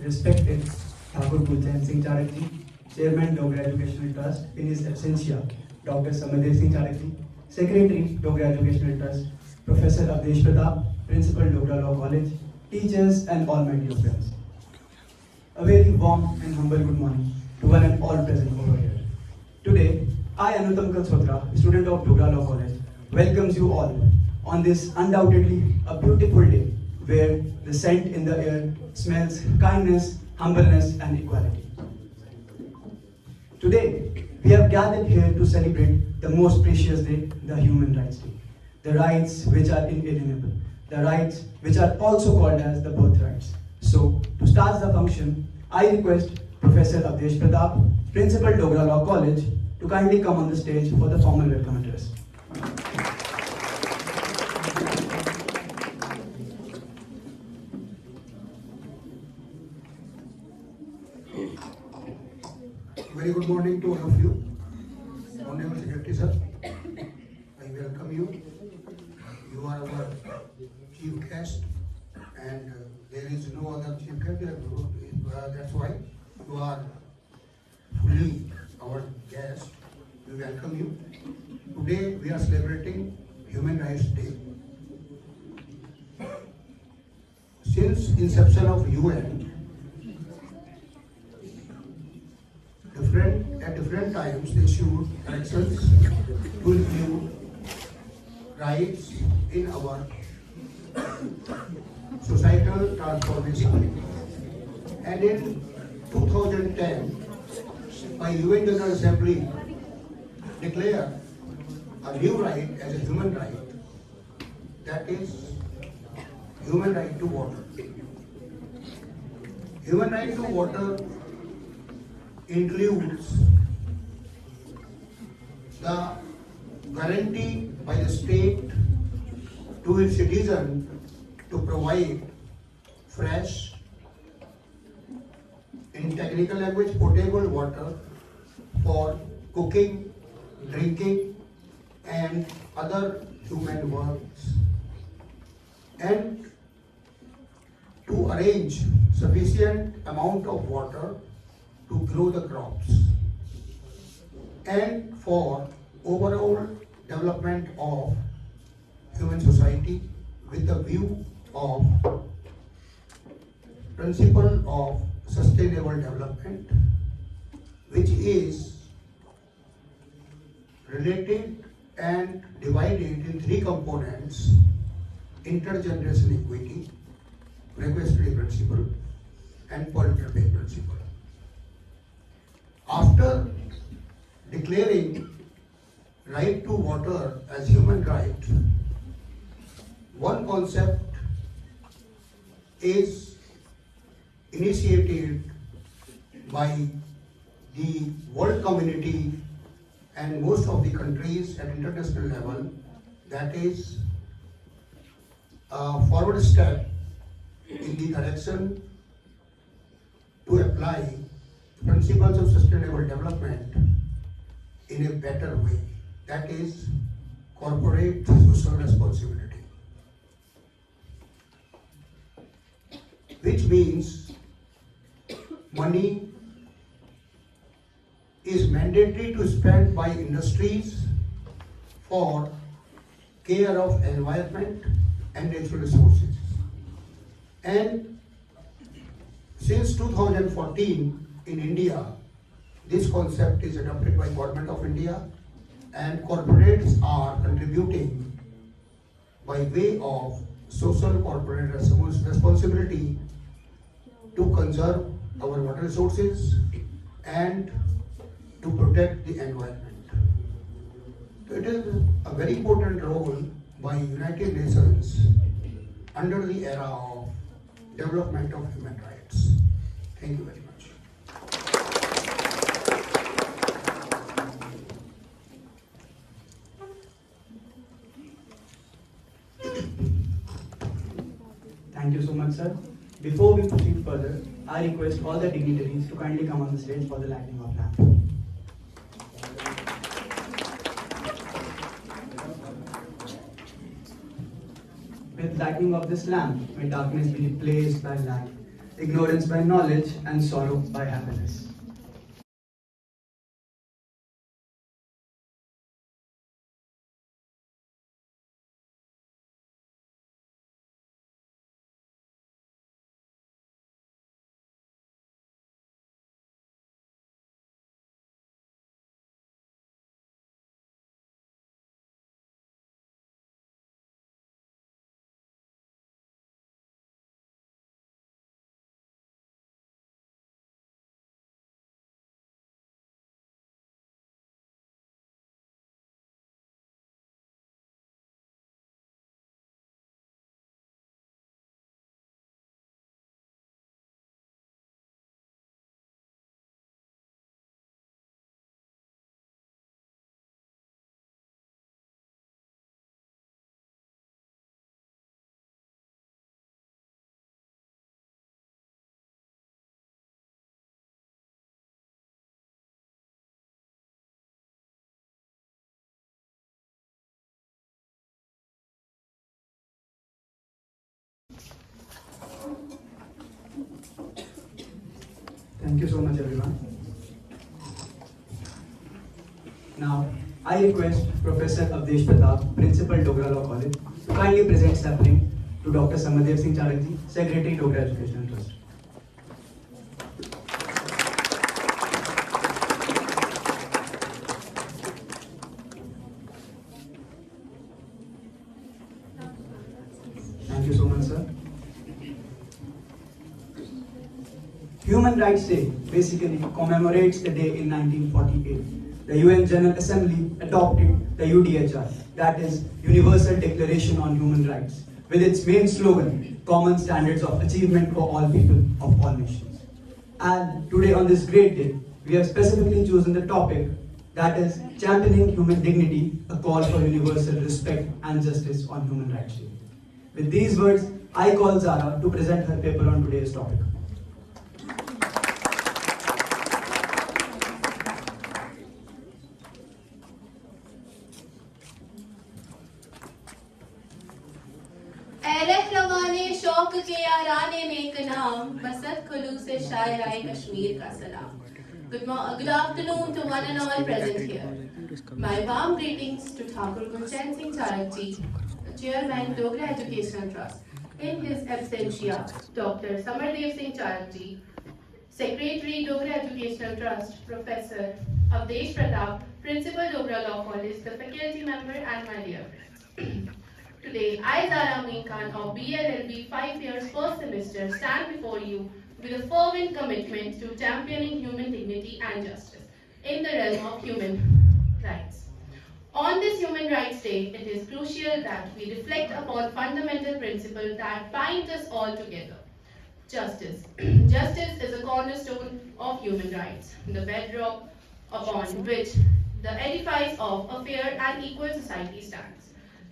respected Thakur Gulchain Singh Charakji, Chairman Dogra Educational Trust, in his absentia, Dr. Samadev Singh Charakji, Secretary Dogra Educational Trust, Professor Avdesh Pratap, Principal Dogra Law College, teachers and all my dear friends. A very warm and humble good morning to one and all present over here. Today, I, Anutam Kalsotra, student of Dogra Law College, welcomes you all on this undoubtedly a beautiful day where the scent in the air smells kindness, humbleness and equality. Today, we have gathered here to celebrate the most precious day, the Human Rights Day. The rights which are inalienable, the rights which are also called as the birthrights. So, to start the function, I request Professor Avdesh Pratap, Principal Dogra Law College, to kindly come on the stage for the formal welcome address. Very good morning to all of you. Honorable Secretary Sir, I welcome you. You are our chief guest and there is no other chief guest. That's why you are fully our guest. We welcome you. Today we are celebrating Human Rights Day. Since inception of UN, at different times they issued actions to include rights in our societal transformation. And in 2010, by UN General Assembly declared a new right as a human right, that is human right to water. Human right to water includes the guarantee by the state to its citizen to provide fresh, in technical language, potable water for cooking, drinking and other human works, and to arrange sufficient amount of water to grow the crops, and for overall development of human society with the view of principle of sustainable development, which is related and divided in three components: intergeneration equity, frequency principle and polluter pay principle. After declaring right to water as human right, one concept is initiated by the world community and most of the countries at international level, that is a forward step in the direction to apply principles of sustainable development in a better way, that is corporate social responsibility, which means money is mandatory to spend by industries for care of environment and natural resources. And since 2014 in India, this concept is adopted by Government of India and corporates are contributing by way of social corporate responsibility to conserve our water resources and to protect the environment. So it is a very important role by United Nations under the era of development of human rights. Thank you very much. Thank you so much, sir. Before we proceed further, I request all the dignitaries to kindly come on the stage for the lighting of lamp. With lighting of this lamp, may darkness be replaced by light. ignorance by knowledge, and sorrow by happiness. Thank you so much, everyone. Now, I request Professor Avdesh Pratap, Principal Dogra Law College, to kindly present sapling to Dr. Samadev Singh Charakji, Secretary, Dogra Educational Trust. Thank you so much, sir. Human Rights Day basically commemorates the day in 1948. The UN General Assembly adopted the UDHR, that is Universal Declaration on Human Rights, with its main slogan, Common Standards of Achievement for All People of All Nations. And today on this great day, we have specifically chosen the topic that is Championing Human Dignity, a call for universal respect and justice on Human Rights Day. With these words, I call Zara to present her paper on today's topic. रहमाने शौक के याराने नेक नाम बसत खुलूस शायराए कश्मीर का सलाम. Good afternoon to one and all present here. My warm greetings to Thakur Gulchen Singh Charakji, Chairman Dogra Educational Trust, in his absentia, Dr. Samardev Singh Charakji, Secretary Dogra Educational Trust, Professor Avdesh Pratap, Principal Dogra Law College, the faculty member, and my dear friends. Today, I, Zara Amin Khan of BLLB 5 years first semester, stand before you with a fervent commitment to championing human dignity and justice in the realm of human rights. On this Human Rights Day, it is crucial that we reflect upon fundamental principles that bind us all together. Justice. Justice is a cornerstone of human rights, the bedrock upon which the edifice of a fair and equal society stands.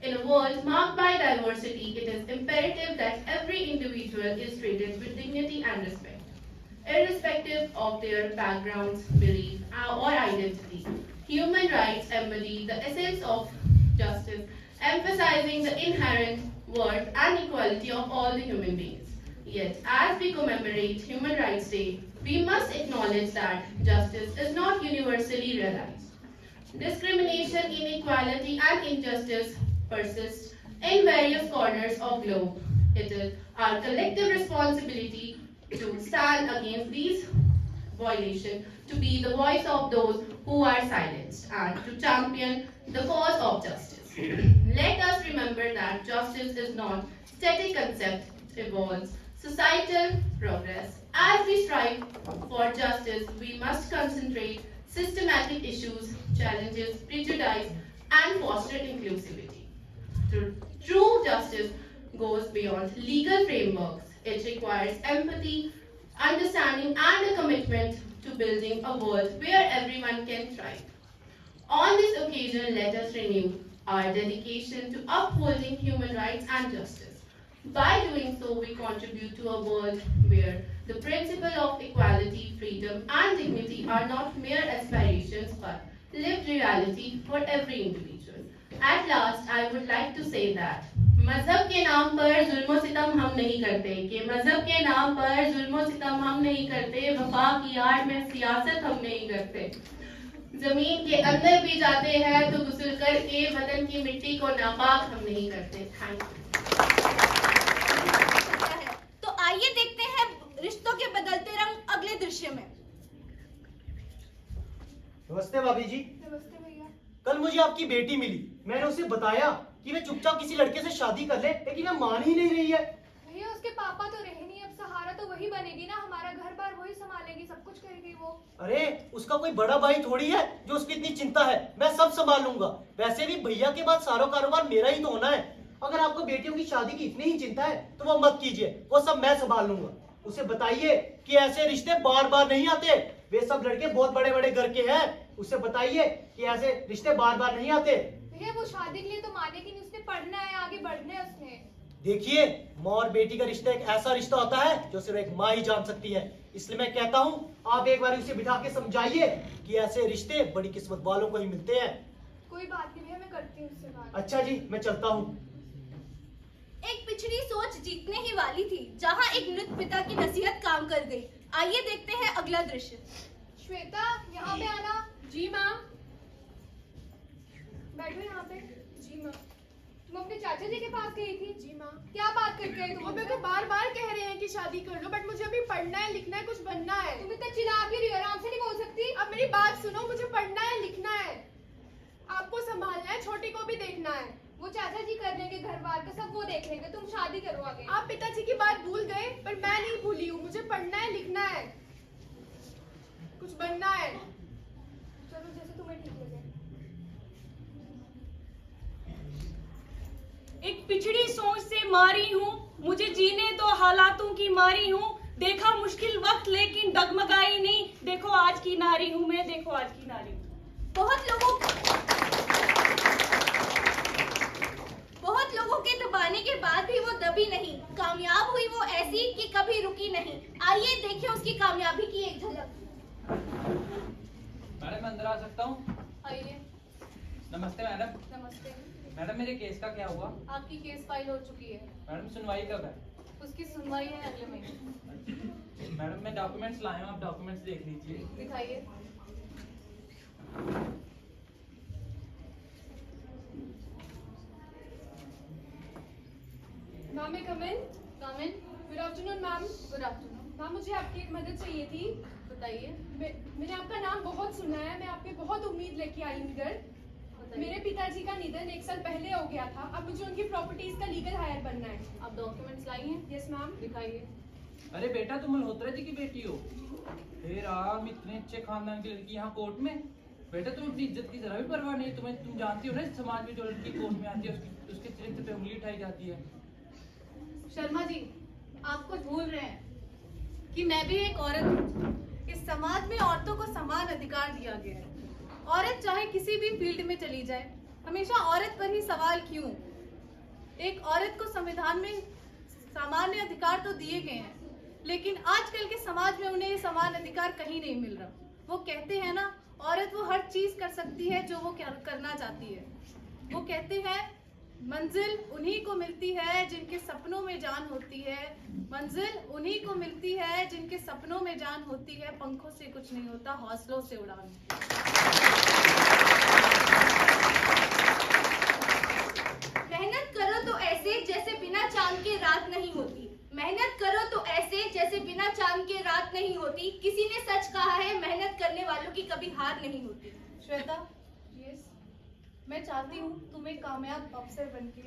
In a world marked by diversity, it is imperative that every individual is treated with dignity and respect, irrespective of their backgrounds, belief, or identity. Human rights embody the essence of justice, emphasizing the inherent worth and equality of all the human beings. Yet, as we commemorate Human Rights Day, we must acknowledge that justice is not universally realized. Discrimination, inequality, and injustice persist in various corners of globe. It is our collective responsibility to stand against these violations, to be the voice of those who are silenced, and to champion the cause of justice. Let us remember that justice is not a static concept, it evolves societal progress. As we strive for justice, we must concentrate systematic issues, challenges, prejudice, and foster inclusivity. True justice goes beyond legal frameworks. It requires empathy, understanding, and a commitment to building a world where everyone can thrive. On this occasion, let us renew our dedication to upholding human rights and justice. By doing so, we contribute to a world where the principle of equality, freedom, and dignity are not mere aspirations but lived reality for every individual. At last, I would like to say that मजहब के नाम पर जुल्म सितम हम नहीं करते, कि मजहब के नाम पर जुल्म सितम हम नहीं करते, वफा की आड़ में सियासत हम नहीं करते। जमीन के अंदर भी जाते हैं तो गुस्ल करके वतन की मिट्टी को नापाक हम नहीं करते। Thank you. तो आइए देखते हैं रिश्तों के बदलते रंग अगले दृश्य में। नमस्ते भाभी जी। नमस्ते भैया। कल मुझे आपकी बेटी मिली, मैंने उसे बताया कि वे चुपचाप किसी लड़के से शादी कर ले, लेकिन वह मान ही नहीं रही है। भैया उसके पापा तो रहे नहीं, अब सहारा तो वही बनेगी ना, हमारा घर बार वही संभालेगी, सब कुछ करेगी वो। अरे उसका कोई बड़ा भाई थोड़ी है जो उसकी इतनी चिंता है, मैं सब संभाल लूंगा। वैसे भी भैया के बाद सारा कारोबार मेरा ही तो होना है। अगर आपको बेटियों की शादी की इतनी ही चिंता है तो वो मत कीजिए, वो सब मैं संभाल लूंगा। उसे बताइए कि ऐसे रिश्ते बार बार नहीं आते, वे सब लड़के बहुत बड़े बड़े घर के हैं। उसे बताइए कि ऐसे रिश्ते बार बार नहीं आते। भैया वो शादी के लिए तो मानेगी नहीं, उसने पढ़ना है, आगे बढ़ना है उसने। देखिए, माँ और बेटी का रिश्ता एक ऐसा रिश्ता होता है जो सिर्फ एक माँ ही जान सकती है। इसलिए मैं कहता हूँ आप एक बार उसे बिठा के समझाइए कि ऐसे रिश्ते बड़ी किस्मत वालों को ही मिलते हैं। कोई बात नहीं भैया, मैं करती हूँ उससे बात। अच्छा जी, मैं चलता हूँ। एक पिछड़ी सोच जीतने ही वाली थी, जहाँ एक मृत पिता की नसीहत काम कर गई। आइए देखते हैं अगला दृश्य। श्वेता यहाँ पे आना। जी माँ। बैठो यहाँ पे। जी माँ। तुम अपने चाचा जी के पास गई थी? जी माँ। क्या बात करके आई तुम? वो मेरे को बार बार कह रहे हैं कि शादी कर लो, बट मुझे अभी पढ़ना है, लिखना है, कुछ बनना है। तुम इतना चिल्ला क्यों रही हो? आराम से नहीं बोल सकती? अब मेरी बात सुनो, मुझे पढ़ना है, लिखना है, आपको संभालना है, छोटी को भी देखना है। वो चाचा जी कर लेंगे घर बार का, सब वो देख लेंगे, तुम शादी करो आगे। आप पिताजी की बात भूल गए, पर मैं नहीं भूली हूँ। मुझे पढ़ना है, लिखना है, कुछ बनना है। चलो जैसे तुम्हें ठीक लगे। एक पिछड़ी सोच से मारी हूँ, मुझे जीने तो हालातों की मारी हूँ। देखा मुश्किल वक्त लेकिन डगमगाई नहीं, देखो आज की नारी हूँ मैं, देखो आज की नारी हूँ। बहुत लोगों के दबाने के बाद भी वो दबी नहीं, कामयाब हुई वो ऐसी कि कभी रुकी नहीं। आइए देखें उसकी कामयाबी की एक झलक। मैडम अंदर आ सकता हूँ? आइए। नमस्ते मैडम। नमस्ते। मैडम मेरे केस का क्या हुआ? आपकी केस फाइल हो चुकी है। मैडम सुनवाई कब है? उसकी सुनवाई है अगले महीने। मैडम मैं डॉक्यूमेंट्स लाया हूँ, आप डॉक्यूमेंट्स देख लीजिए। दिखाइए। मैम मैं come in? Good afternoon ma'am. Good afternoon. Ma'am मुझे आपकी एक मदद चाहिए थी। बताइए। मैंने आपका नाम बहुत सुना है, मैं आपकी बहुत उम्मीद लेके आई हूँ इधर। मेरे पिताजी का निधन 1 साल पहले हो गया था, अब मुझे उनकी प्रॉपर्टीज का लीगल हायर बनना है। आप डॉक्यूमेंट्स लाई हैं? Yes ma'am. दिखाइए। अरे बेटा तुम मल्होत्रा जी की बेटी हो? हे राम, इतने अच्छे खानदान की लड़की यहाँ कोर्ट में। बेटा तुम अपनी इज्जत की जरा भी परवाह नहीं, तुम जानती हो ना इस समाज में जो लड़की कोर्ट में आती है उसके चरित्र पे उंगली उठाई जाती है। शर्मा जी, आप कुछ भूल रहे हैं कि मैं भी एक औरत हूँ। इस समाज में औरतों को समान अधिकार दिया गया है। औरत चाहे किसी भी फील्ड में चली जाए, हमेशा औरत पर ही सवाल क्यों? एक औरत को संविधान में सामान्य अधिकार तो दिए गए हैं, लेकिन आजकल के समाज में उन्हें ये समान अधिकार कहीं नहीं मिल रहा। वो कहते हैं ना, औरत वो हर चीज कर सकती है जो वो करना चाहती है। वो कहते हैं मंजिल उन्हीं को मिलती है जिनके सपनों में जान होती है, मंजिल उन्हीं को मिलती है जिनके सपनों में जान होती है। पंखों से कुछ नहीं होता, हौसलों से उड़ान। मेहनत करो तो ऐसे जैसे बिना चांद के रात नहीं होती। मेहनत करो तो ऐसे जैसे बिना चांद के रात नहीं होती। किसी ने सच कहा है, मेहनत करने वालों की कभी हार नहीं होती। श्वेता, यस, मैं चाहती हूँ तुम एक कामयाब अफसर बनके,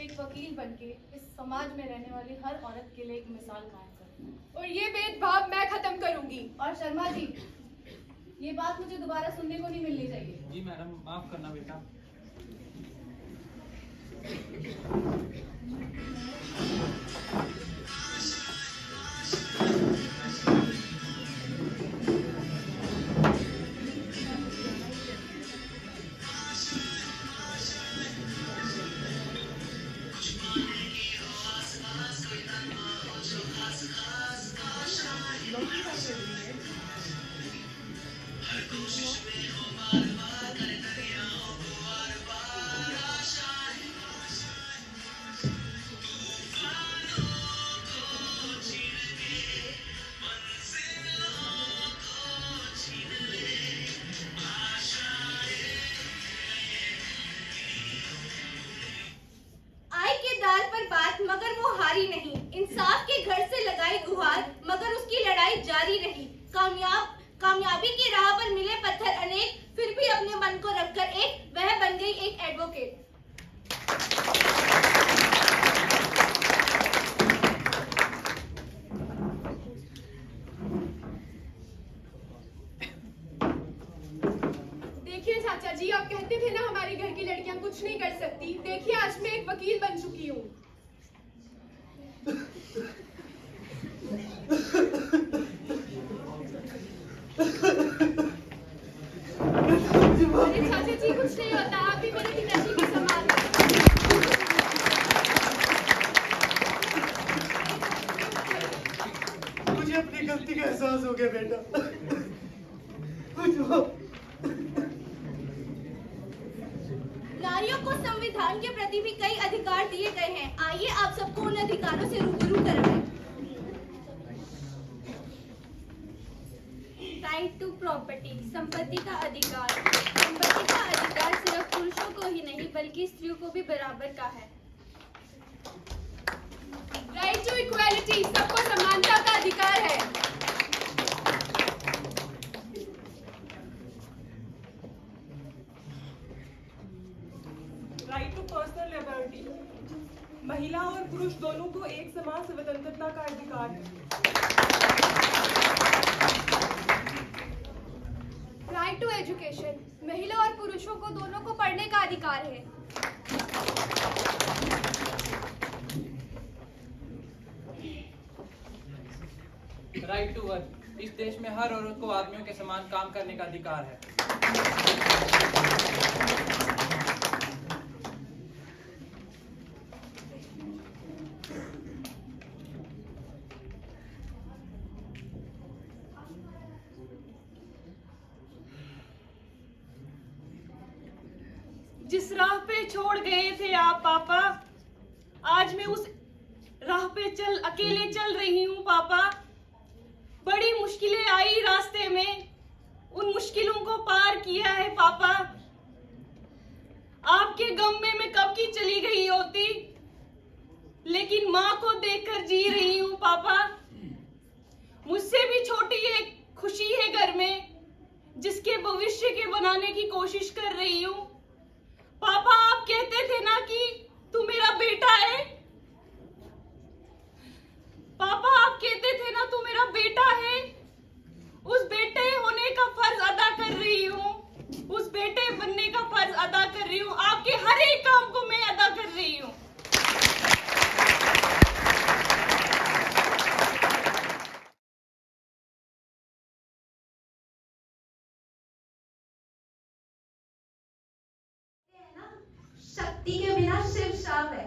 एक वकील बनके इस समाज में रहने वाली हर औरत के लिए एक मिसाल कायम करो। और ये भेदभाव मैं खत्म करूंगी। और शर्मा जी, ये बात मुझे दोबारा सुनने को नहीं मिलनी चाहिए। जी मैडम, माफ करना बेटा। हारी नहीं, इंसाफ के घर से लगाई गुहार मगर उसकी लड़ाई जारी रही। कामयाबी की राह पर मिले पत्थर अनेक, फिर भी अपने मन को रखकर वह बन गई एक एडवोकेट। देखिए चाचा जी, आप कहते थे ना हमारे घर की लड़कियां कुछ नहीं कर सकती। देखिए आज मैं एक वकील बन चुकी हूँ। अरे चाचा जी कुछ नहीं होता, आप भी मेरे पिताजी के समान हैं। मुझे अपनी गलती का एहसास हो गया बेटा। मुझे नारियों को संविधान के प्रति भी कई अधिकार दिए गए हैं। आइए आप सबको उन अधिकारों से रूबरू करवाएं। राइट टू प्रॉपर्टी, संपत्ति का अधिकार। संपत्ति का अधिकार सिर्फ पुरुषों को ही नहीं बल्कि स्त्रियों को भी बराबर का है। राइट टू इक्वालिटी, सबको समानता का अधिकार है। राइट टू पर्सनल लिबर्टी, महिला और पुरुष दोनों को एक समान स्वतंत्रता का अधिकार है। राइट टू एजुकेशन, महिला और पुरुषों को दोनों को पढ़ने का अधिकार है। राइट टू वर्क, इस देश में हर औरत को आदमियों के समान काम करने का अधिकार है। जिस राह पे छोड़ गए थे आप पापा, आज मैं उस राह पे अकेले चल रही हूँ पापा। बड़ी मुश्किलें आई रास्ते में, उन मुश्किलों को पार किया है पापा। आपके गम में मैं कब की चली गई होती, लेकिन माँ को देखकर जी रही हूँ पापा। मुझसे भी छोटी एक खुशी है घर में, जिसके भविष्य के बनाने की कोशिश कर रही हूँ। पापा आप कहते थे ना कि तू मेरा बेटा है। पापा आप कहते थे ना तू मेरा बेटा है। उस बेटे होने का फर्ज अदा कर रही हूँ, उस बेटे बनने का फर्ज अदा कर रही हूँ। आपके हर एक काम को मैं अदा कर रही हूँ। शक्ति के बिना शिव शाप है,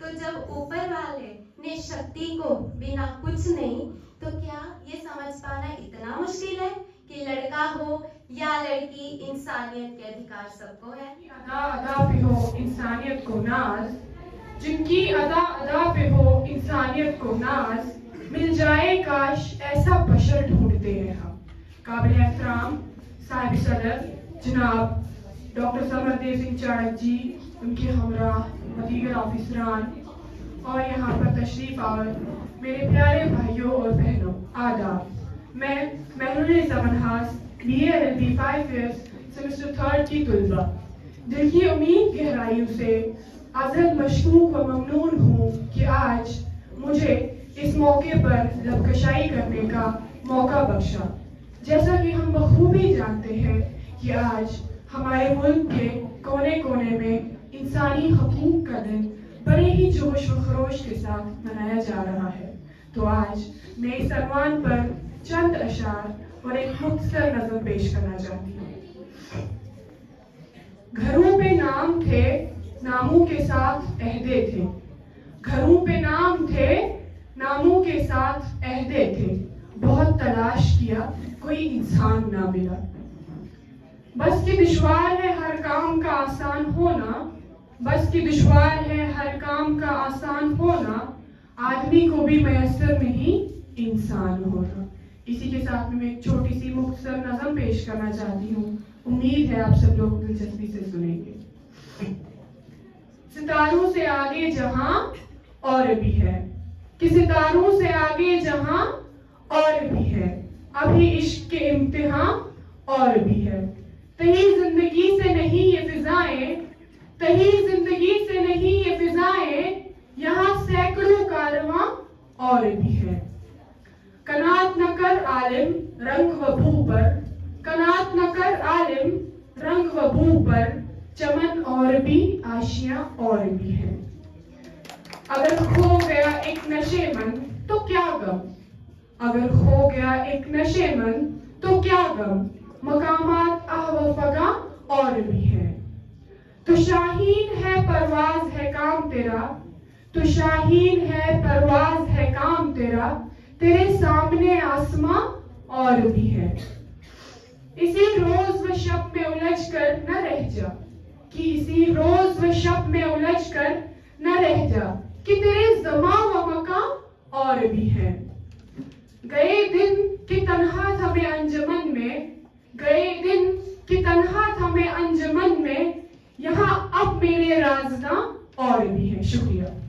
तो जब ऊपर वाले ने शक्ति को बिना कुछ नहीं, तो क्या ये समझ पाना इतना मुश्किल है कि लड़का हो या लड़की, इंसानियत के अधिकार सबको है। अदा अदा पे हो इंसानियत को नाज, जिनकी अदा अदा पे हो इंसानियत को नाज, मिल जाए काश ऐसा बशर ढूंढते हैं हम। काबिल एहतराम साहिब सदर जनाब डॉक्टर समरदेव सिंह चाणक्य जी, उनके हमराह दीगर ऑफिसरान और यहाँ पर तशरीफ आवर मेरे प्यारे भाइयों और बहनों, आदाब। मैं महरुनिसा मनहास BA-LLB 5 years सेमेस्टर 3 की तुलबा दिल की उम्मीद गहराइयों से अज़ल मशकूक व ममनून हूँ कि आज मुझे इस मौके पर लबकशाई करने का मौका बख्शा। जैसा कि हम बखूबी जानते हैं कि आज हमारे मुल्क के कोने कोने में इंसानी हकूक का दिन बड़े ही जोश व खरोश के साथ मनाया जा रहा है, तो आज मैं इस अरमान पर चंद अशार और एक मुख्तसर नज़म पेश करना चाहती हूँ। घरों पे नाम थे, नामों के साथ अहदे थे। घरों पे नाम थे, नामों के साथ अहदे थे। बहुत तलाश किया, कोई इंसान ना मिला। बस की दुश्वार है हर काम का आसान होना, बस की दुश्वार है हर काम का आसान होना, आदमी को भी मैसर नहीं इंसान होना। इसी के साथ में मैं एक छोटी सी मुख्तसर नज़म पेश करना चाहती हूँ। उम्मीद है आप सब लोग दिलचस्पी से सुनेंगे। सितारों से आगे जहां और भी है, कि सितारों से आगे जहां और भी है, अभी इश्क के इम्तिहान और भी है। तही जिंदगी से नहीं ये फिजाएं, तही जिंदगी से नहीं ये फिजाएं, यहाँ सैकड़ों कारवां और भी है। कनात न कर आलिम रंग व भू पर, कनात न कर आलिम रंग व भू पर, चमन और भी आशियां और भी है। अगर खो गया एक नशे मन तो क्या गम, अगर खो गया एक नशे मन तो क्या गम, मकामात आह व फगा और भी है। तो शाहीन है परवाज है काम तेरा, तो शाहीन है परवाज है काम तेरा, तेरे सामने आसमां और भी है। इसी रोज व शब में उलझ कर न रह जा, कि इसी रोज व शब में उलझ कर न रह जा, कि तेरे ज़मा व मकाम और भी है। गए दिन कि तन्हा था मैं अंजमन में, गए दिन कि तन्हा था मैं अंजमन में, यहाँ अब मेरे राज़दां और भी है। शुक्रिया।